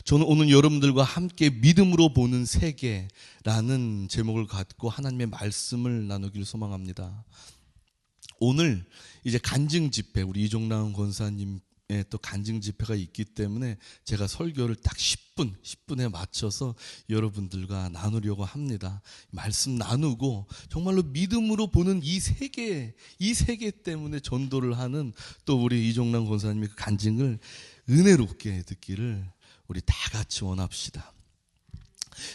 저는 오늘 여러분들과 함께 믿음으로 보는 세계라는 제목을 갖고 하나님의 말씀을 나누기를 소망합니다. 오늘 이제 간증 집회, 우리 이종랑 권사님의 또 간증 집회가 있기 때문에 제가 설교를 딱 10분에 맞춰서 여러분들과 나누려고 합니다. 말씀 나누고 정말로 믿음으로 보는 이 세계 때문에 전도를 하는 또 우리 이종랑 권사님의 그 간증을 은혜롭게 듣기를 우리 다 같이 원합시다.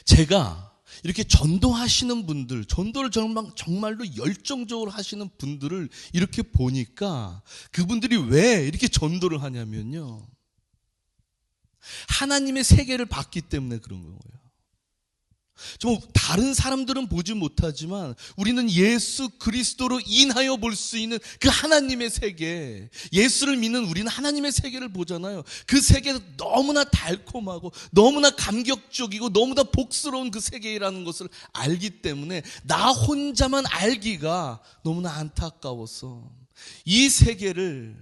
제가 이렇게 전도하시는 분들, 전도를 정말로 열정적으로 하시는 분들을 이렇게 보니까 그분들이 왜 이렇게 전도를 하냐면요, 하나님의 세계를 봤기 때문에 그런 거예요. 좀 다른 사람들은 보지 못하지만 우리는 예수 그리스도로 인하여 볼 수 있는 그 하나님의 세계, 예수를 믿는 우리는 하나님의 세계를 보잖아요. 그 세계가 너무나 달콤하고 너무나 감격적이고 너무나 복스러운 그 세계라는 것을 알기 때문에 나 혼자만 알기가 너무나 안타까워서 이 세계를,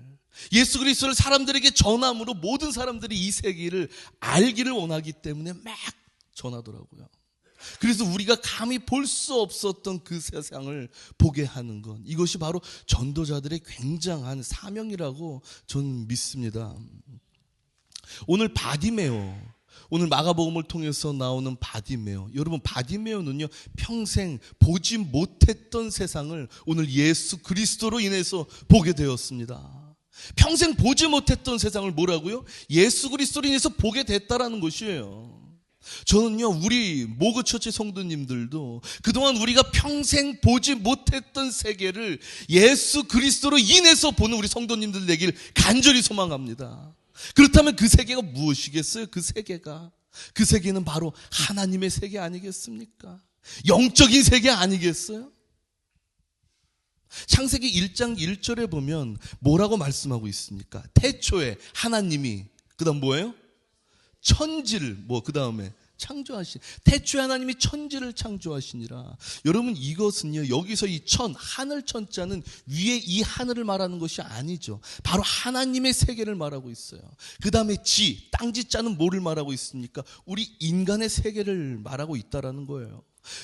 예수 그리스도를 사람들에게 전함으로 모든 사람들이 이 세계를 알기를 원하기 때문에 막 전하더라고요. 그래서 우리가 감히 볼 수 없었던 그 세상을 보게 하는 것, 이것이 바로 전도자들의 굉장한 사명이라고 저는 믿습니다. 오늘 바디메오, 오늘 마가복음을 통해서 나오는 바디메오, 여러분 바디메오는요 평생 보지 못했던 세상을 오늘 예수 그리스도로 인해서 보게 되었습니다. 평생 보지 못했던 세상을 뭐라고요? 예수 그리스도로 인해서 보게 됐다라는 것이에요. 저는요, 우리 모그처치 성도님들도 그동안 우리가 평생 보지 못했던 세계를 예수 그리스도로 인해서 보는 우리 성도님들 되길 간절히 소망합니다. 그렇다면 그 세계가 무엇이겠어요? 그 세계는 바로 하나님의 세계 아니겠습니까? 영적인 세계 아니겠어요? 창세기 1장 1절에 보면 뭐라고 말씀하고 있습니까? 태초에 하나님이, 그 다음 뭐예요? 천지를, 그 다음에 창조하신, 태초에 하나님이 천지를 창조하시니라. 여러분, 이것은요, 여기서 이 하늘 천자는 위에 이 하늘을 말하는 것이 아니죠. 바로 하나님의 세계를 말하고 있어요. 그 다음에 땅지자는 뭐를 말하고 있습니까? 우리 인간의 세계를 말하고 있다라는 거예요.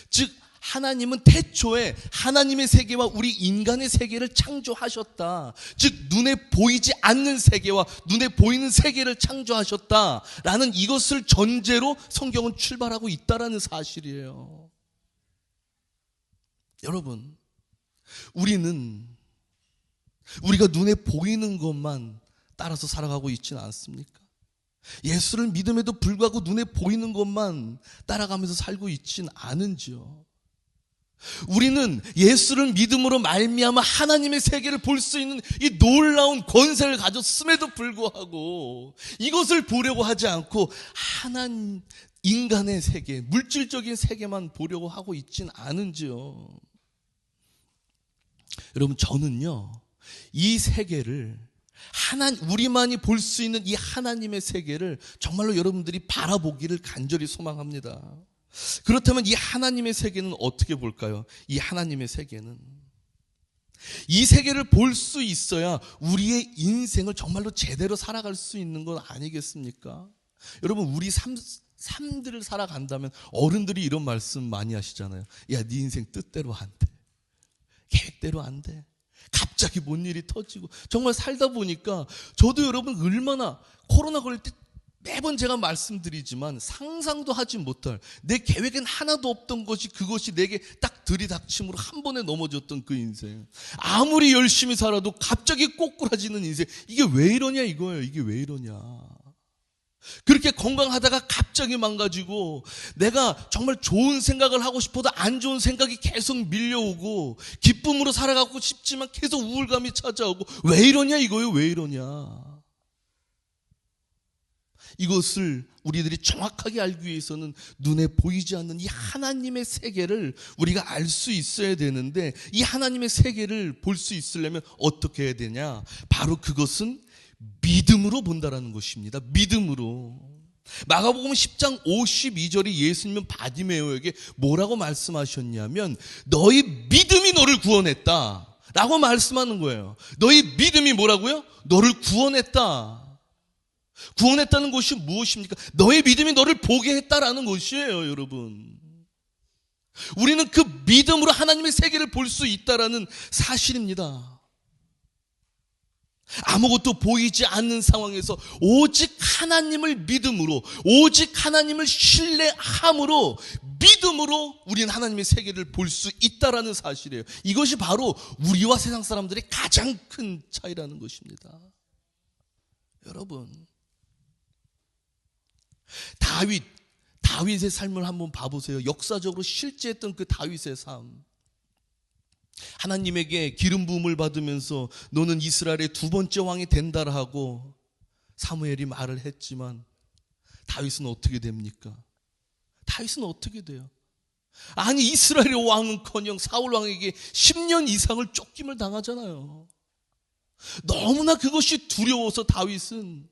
즉 하나님은 태초에 하나님의 세계와 우리 인간의 세계를 창조하셨다. 즉 눈에 보이지 않는 세계와 눈에 보이는 세계를 창조하셨다라는 이것을 전제로 성경은 출발하고 있다라는 사실이에요. 여러분, 우리가 눈에 보이는 것만 따라서 살아가고 있지는 않습니까? 예수를 믿음에도 불구하고 눈에 보이는 것만 따라가면서 살고 있지는 않은지요. 우리는 예수를 믿음으로 말미암아 하나님의 세계를 볼 수 있는 이 놀라운 권세를 가졌음에도 불구하고 이것을 보려고 하지 않고 인간의 세계, 물질적인 세계만 보려고 하고 있진 않은지요. 여러분, 저는요, 이 세계를 우리만이 볼 수 있는 이 하나님의 세계를 정말로 여러분들이 바라보기를 간절히 소망합니다. 그렇다면 이 하나님의 세계는 어떻게 볼까요? 이 하나님의 세계는, 이 세계를 볼 수 있어야 우리의 인생을 정말로 제대로 살아갈 수 있는 건 아니겠습니까? 여러분, 우리 삶들을 살아간다면 어른들이 이런 말씀 많이 하시잖아요. 야, 네 인생 뜻대로 안 돼. 계획대로 안 돼. 갑자기 뭔 일이 터지고. 정말 살다 보니까 저도 여러분 얼마나 코로나 걸릴 때 매번 제가 말씀드리지만 상상도 하지 못할, 내 계획엔 하나도 없던 것이 그것이 내게 딱 들이닥침으로 한 번에 넘어졌던 그 인생. 아무리 열심히 살아도 갑자기 꼬꾸라지는 인생. 이게 왜 이러냐 이거예요. 이게 왜 이러냐. 그렇게 건강하다가 갑자기 망가지고, 내가 정말 좋은 생각을 하고 싶어도 안 좋은 생각이 계속 밀려오고, 기쁨으로 살아가고 싶지만 계속 우울감이 찾아오고, 왜 이러냐 이거예요. 왜 이러냐. 이것을 우리들이 정확하게 알기 위해서는 눈에 보이지 않는 이 하나님의 세계를 우리가 알 수 있어야 되는데, 이 하나님의 세계를 볼 수 있으려면 어떻게 해야 되냐? 바로 그것은 믿음으로 본다라는 것입니다. 믿음으로. 마가복음 10장 52절이 예수님은 바디메오에게 뭐라고 말씀하셨냐면, 너희 믿음이 너를 구원했다 라고 말씀하는 거예요. 너희 믿음이 뭐라고요? 너를 구원했다. 구원했다는 것이 무엇입니까? 너의 믿음이 너를 보게 했다라는 것이에요, 여러분. 우리는 그 믿음으로 하나님의 세계를 볼 수 있다라는 사실입니다. 아무것도 보이지 않는 상황에서 오직 하나님을 믿음으로, 오직 하나님을 신뢰함으로, 믿음으로 우리는 하나님의 세계를 볼 수 있다라는 사실이에요. 이것이 바로 우리와 세상 사람들의 가장 큰 차이라는 것입니다. 여러분, 다윗의 삶을 한번 봐보세요. 역사적으로 실제했던 그 다윗의 삶. 하나님에게 기름 부음을 받으면서 너는 이스라엘의 두 번째 왕이 된다라 하고 사무엘이 말을 했지만 다윗은 어떻게 됩니까? 다윗은 어떻게 돼요? 아니, 이스라엘의 왕은커녕 사울 왕에게 10년 이상을 쫓김을 당하잖아요. 너무나 그것이 두려워서 다윗은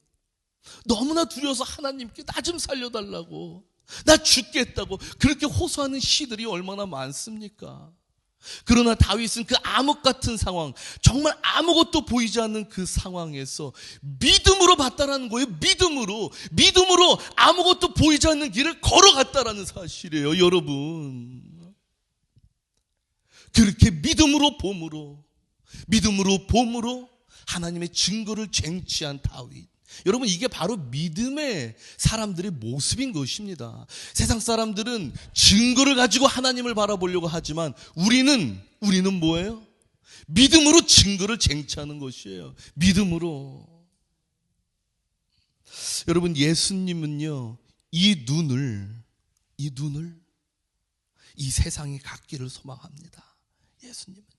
너무나 두려워서 하나님께 나 좀 살려달라고, 나 죽겠다고 그렇게 호소하는 시들이 얼마나 많습니까? 그러나 다윗은 그 암흑 같은 상황, 정말 아무것도 보이지 않는 그 상황에서 믿음으로 봤다라는 거예요. 믿음으로 아무것도 보이지 않는 길을 걸어갔다라는 사실이에요, 여러분. 그렇게 믿음으로 봄으로 하나님의 증거를 쟁취한 다윗. 여러분, 이게 바로 믿음의 사람들의 모습인 것입니다. 세상 사람들은 증거를 가지고 하나님을 바라보려고 하지만 우리는 뭐예요? 믿음으로 증거를 쟁취하는 것이에요. 믿음으로. 여러분, 예수님은요, 이 눈을 이 세상이 갖기를 소망합니다. 예수님은.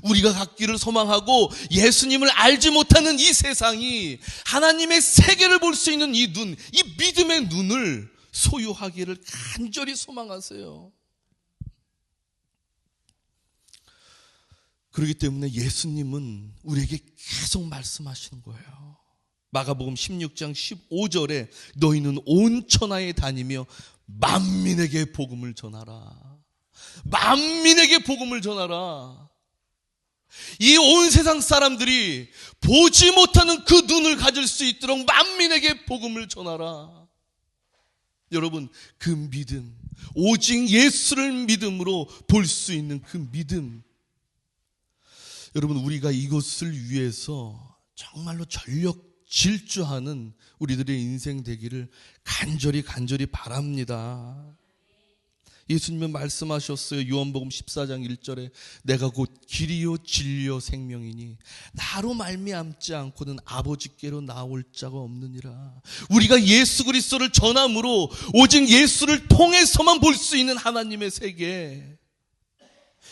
우리가 갖기를 소망하고 예수님을 알지 못하는 이 세상이 하나님의 세계를 볼 수 있는 이 눈, 이 믿음의 눈을 소유하기를 간절히 소망하세요. 그렇기 때문에 예수님은 우리에게 계속 말씀하시는 거예요. 마가복음 16장 15절에 너희는 온 천하에 다니며 만민에게 복음을 전하라. 만민에게 복음을 전하라. 이 온 세상 사람들이 보지 못하는 그 눈을 가질 수 있도록 만민에게 복음을 전하라. 여러분, 그 믿음, 오직 예수를 믿음으로 볼 수 있는 그 믿음, 여러분, 우리가 이것을 위해서 정말로 전력 질주하는 우리들의 인생 되기를 간절히 바랍니다. 예수님은 말씀하셨어요. 요한복음 14장 1절에 내가 곧 길이요 진리요 생명이니 나로 말미암지 않고는 아버지께로 나올 자가 없느니라. 우리가 예수 그리스도를 전함으로 오직 예수를 통해서만 볼 수 있는 하나님의 세계,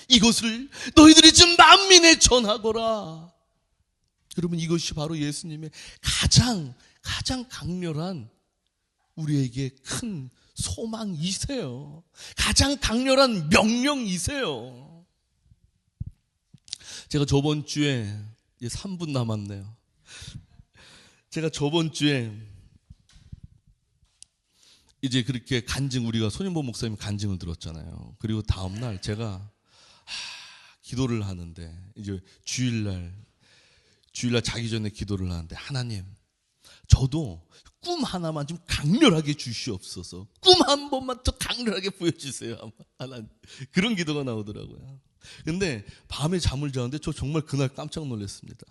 이것을 너희들이 좀 만민에 전하거라. 여러분, 이것이 바로 예수님의 가장 강렬한 우리에게 큰 소망이세요. 가장 강렬한 명령이세요. 제가 저번 주에, 이제 3분 남았네요. 제가 저번 주에 이제 그렇게 우리가 손인보 목사님 간증을 들었잖아요. 그리고 다음날 제가 기도를 하는데, 이제 주일날 자기 전에 기도를 하는데, 하나님, 저도 꿈 하나만 좀 강렬하게 주시옵소서. 꿈 한 번만 더 강렬하게 보여주세요. 하나님. 그런 기도가 나오더라고요. 근데 밤에 잠을 자는데 저 정말 그날 깜짝 놀랐습니다.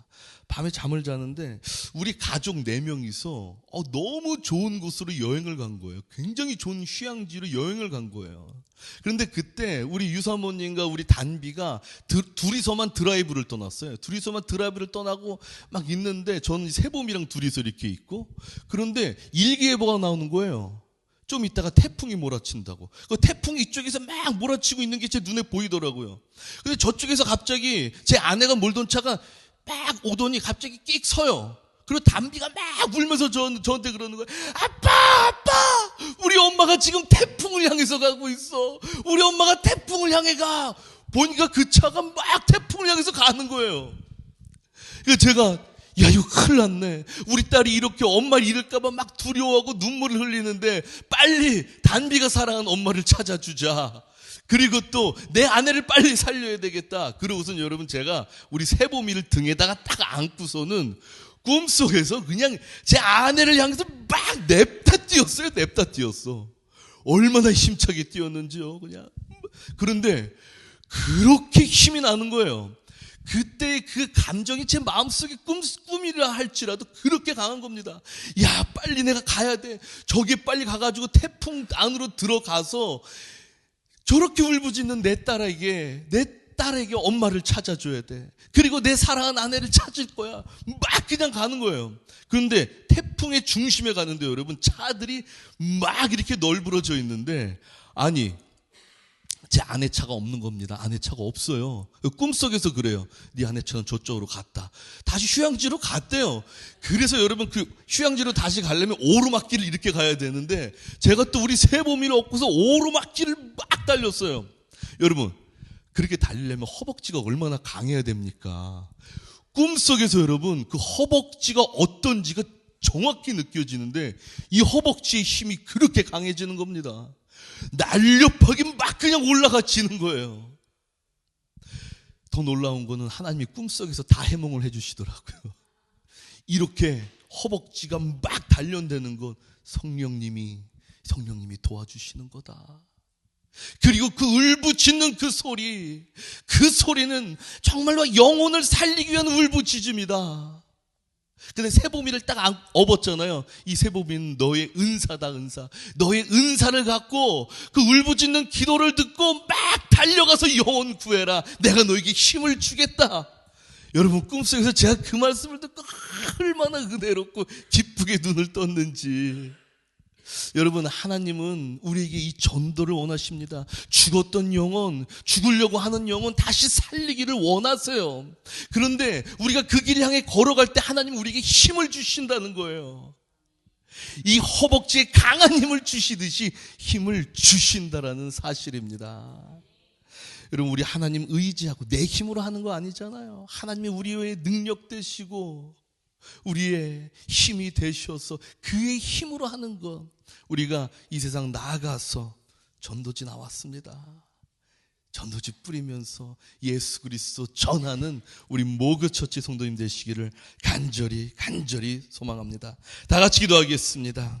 밤에 잠을 자는데 우리 가족 4명이서 너무 좋은 곳으로 여행을 간 거예요. 굉장히 좋은 휴양지로 여행을 간 거예요. 그런데 그때 우리 유사모님과 우리 단비가 둘이서만 드라이브를 떠났어요. 둘이서만 드라이브를 떠나고 막 있는데 저는 세봄이랑 둘이서 이렇게 있고, 그런데 일기예보가 나오는 거예요. 좀 있다가 태풍이 몰아친다고. 그 태풍이 이쪽에서 막 몰아치고 있는 게 제 눈에 보이더라고요. 근데 저쪽에서 갑자기 제 아내가 몰던 차가 막 오더니 갑자기 끽 서요. 그리고 담비가 막 울면서 저한테 그러는 거예요. 아빠! 우리 엄마가 지금 태풍을 향해서 가고 있어. 우리 엄마가 태풍을 향해 가. 보니까 그 차가 막 태풍을 향해서 가는 거예요. 그래서 제가 야, 이거 큰일 났네. 우리 딸이 이렇게 엄마를 잃을까봐 막 두려워하고 눈물을 흘리는데 빨리 단비가 사랑하는 엄마를 찾아주자. 그리고 또 내 아내를 빨리 살려야 되겠다. 그러고선 여러분, 제가 우리 세봄이를 등에다가 딱 안고서는 꿈속에서 그냥 제 아내를 향해서 막 냅다 뛰었어요. 냅다 뛰었어. 얼마나 힘차게 뛰었는지요. 그냥. 그런데 그렇게 힘이 나는 거예요. 그때 그 감정이 제 마음속에 꿈이라 할지라도 그렇게 강한 겁니다. 야, 빨리 내가 가야 돼. 저기 빨리 가가지고 태풍 안으로 들어가서 저렇게 울부짖는 내 딸에게 엄마를 찾아줘야 돼. 그리고 내 사랑하는 아내를 찾을 거야. 막 그냥 가는 거예요. 그런데 태풍의 중심에 가는데 여러분, 차들이 막 이렇게 널브러져 있는데, 아니, 제 아내 차가 없는 겁니다. 아내 차가 없어요. 꿈속에서 그래요. 네 아내 차는 저쪽으로 갔다. 다시 휴양지로 갔대요. 그래서 여러분, 그 휴양지로 다시 가려면 오르막길을 이렇게 가야 되는데, 제가 또 우리 새보미를 얻고서 오르막길을 막 달렸어요. 여러분, 그렇게 달리려면 허벅지가 얼마나 강해야 됩니까? 꿈속에서 여러분, 그 허벅지가 어떤지가 정확히 느껴지는데, 이 허벅지의 힘이 그렇게 강해지는 겁니다. 날렵하게 막 그냥 올라가지는 거예요. 더 놀라운 거는 하나님이 꿈속에서 다 해몽을 해주시더라고요. 이렇게 허벅지가 막 단련되는 건 성령님이 도와주시는 거다. 그리고 그 울부짖는 그 소리는 정말로 영혼을 살리기 위한 울부짖음이다. 근데 새보미를 딱 업었잖아요. 이 새보미는 너의 은사다, 은사. 너의 은사를 갖고 그 울부짖는 기도를 듣고 막 달려가서 영혼 구해라. 내가 너에게 힘을 주겠다. 여러분, 꿈속에서 제가 그 말씀을 듣고 얼마나 은혜롭고 기쁘게 눈을 떴는지. 여러분, 하나님은 우리에게 이 전도를 원하십니다. 죽었던 영혼, 죽으려고 하는 영혼 다시 살리기를 원하세요. 그런데 우리가 그 길 향해 걸어갈 때 하나님은 우리에게 힘을 주신다는 거예요. 이 허벅지에 강한 힘을 주시듯이 힘을 주신다라는 사실입니다. 여러분, 우리 하나님 의지하고 내 힘으로 하는 거 아니잖아요. 하나님이 우리의 능력 되시고 우리의 힘이 되셔서 그의 힘으로 하는 것. 우리가 이 세상 나아가서 전도지 나왔습니다. 전도지 뿌리면서 예수 그리스도 전하는 우리 모교처치 성도님 되시기를 간절히 소망합니다. 다 같이 기도하겠습니다.